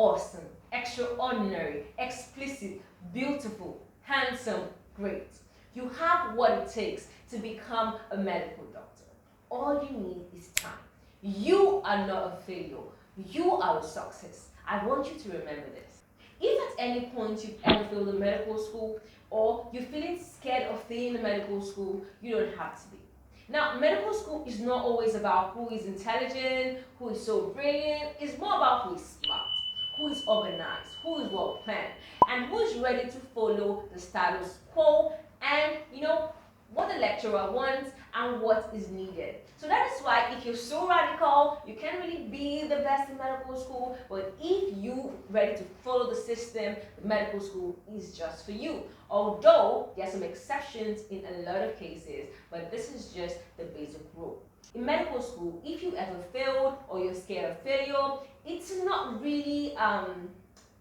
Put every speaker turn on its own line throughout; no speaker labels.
awesome, extraordinary, explicit, beautiful, handsome, great. You have what it takes to become a medical doctor. All you need is time. You are not a failure. You are a success. I want you to remember this. If at any point you've ever failed in medical school or you're feeling scared of failing in medical school, you don't have to be. Now, medical school is not always about who is intelligent, who is so brilliant. It's more about who is smart, who is organized, who is well planned, and who is ready to follow the status quo and, what the lecturer wants and what is needed. So that is why if you're so radical, you can't really be the best in medical school, but if you're ready to follow the system, the medical school is just for you. Although there are some exceptions in a lot of cases, but this is just the basic rule. In medical school, if you ever failed or you're scared of failure, it's not really an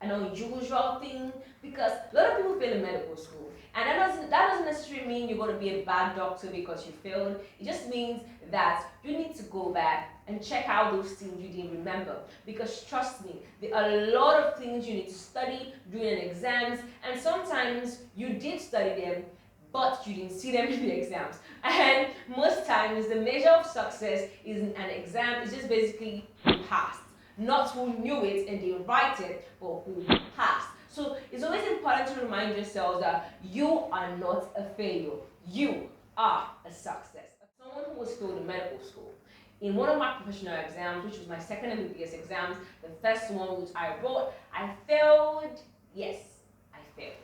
unusual thing because a lot of people fail in medical school. And that doesn't necessarily mean you're going to be a bad doctor because you failed. It just means that you need to go back and check out those things you didn't remember. Because trust me, there are a lot of things you need to study during exams, and sometimes you did study them, but you didn't see them in the exams. And most times, the measure of success in an exam is just basically who passed. Not who knew it and didn't write it, but who passed. So it's always important to remind yourselves that you are not a failure. You are a success. Someone who was failed in medical school, in one of my professional exams, which was my second MBBS exams, the first one which I wrote, I failed. Yes, I failed.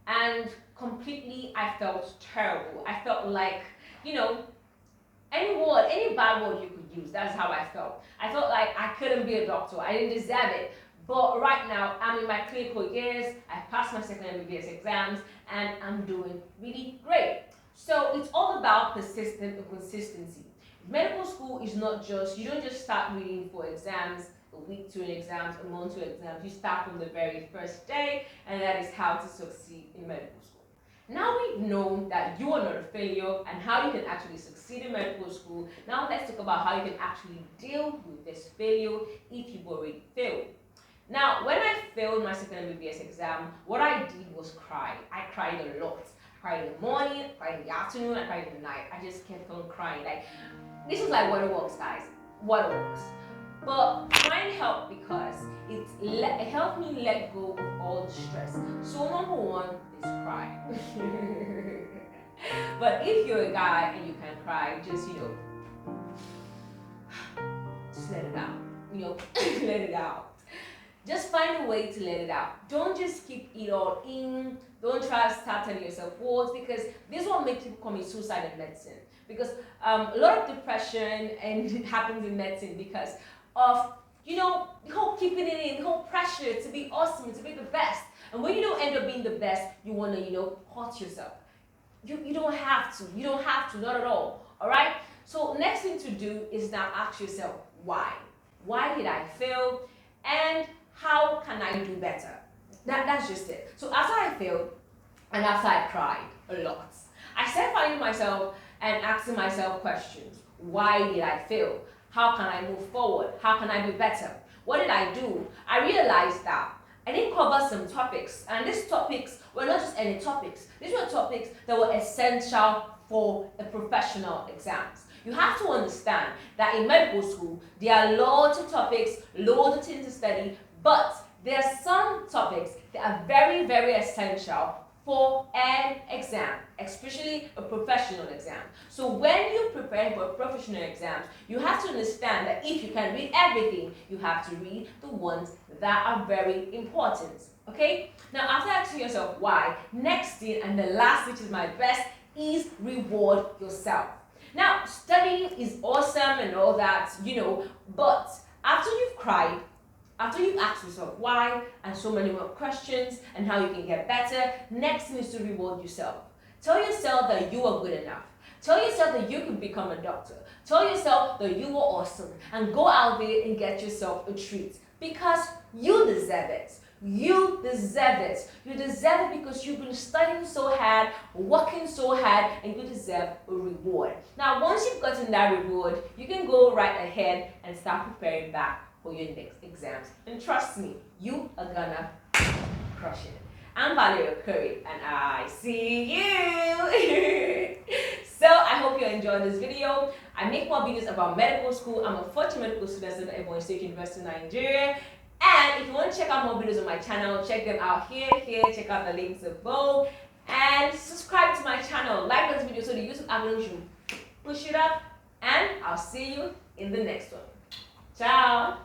And completely, I felt terrible. I felt like, any bad word you could use, that's how I felt. I felt like I couldn't be a doctor. I didn't deserve it. But right now, I'm in my clinical years, I passed my second MBBS exams, and I'm doing really great. So it's all about persistence and consistency. Medical school is not just, you don't just start reading for exams, a week to an exams, a month to exams. You start from the very first day, and that is how to succeed in medical school. Now we've known that you are not a failure and how you can actually succeed in medical school. Now let's talk about how you can actually deal with this failure if you've already failed. Now, when I failed my second MBBS exam, what I did was cry. I cried a lot. I cried in the morning, I cried in the afternoon, I cried in the night. I just kept on crying. This is like waterworks, guys. Waterworks. But crying helped because it helped me let go of all the stress. So number one is cry. But if you're a guy and you can cry, just let it out. Let it out. Just find a way to let it out. Don't just keep it all in. Don't try to start telling yourself words, because this is what makes people commit suicide in medicine. Because a lot of depression happens in medicine because of, the whole keeping it in, the whole pressure to be awesome, to be the best. And when you don't end up being the best, you want to, hurt yourself. You don't have to. You don't have to, not at all. All right? So next thing to do is now ask yourself, why? Why did I fail? And how can I do better? That's just it. So after I failed and after I cried a lot, I started finding myself and asking myself questions. Why did I fail? How can I move forward? How can I be better? What did I do? I realized that I didn't cover some topics, and these topics were not just any topics. These were topics that were essential for a professional exams. You have to understand that in medical school, there are loads of topics, loads of things to study, but there are some topics that are very, very essential for an exam, especially a professional exam. So when you prepare for a professional exam, you have to understand that if you can read everything, you have to read the ones that are very important, okay? Now, after asking yourself why, next thing and the last, which is my best, is reward yourself. Now, studying is awesome and all that, but after you've cried, after you've asked yourself why and so many more questions and how you can get better, next thing is to reward yourself. Tell yourself that you are good enough. Tell yourself that you can become a doctor. Tell yourself that you are awesome, and go out there and get yourself a treat because you deserve it. You deserve it. You deserve it because you've been studying so hard, working so hard, and you deserve a reward. Now, once you've gotten that reward, you can go right ahead and start preparing back for your next exams. And trust me, you are gonna crush it. I'm Valeria Curry, and I see you. So I hope you enjoyed this video. I make more videos about medical school. I'm a first medical student at Ebonyi State University, Nigeria. And if you want to check out more videos on my channel, check them out here. Check out the links above. And subscribe to my channel. Like this video so the YouTube algorithm push it up. And I'll see you in the next one. Ciao.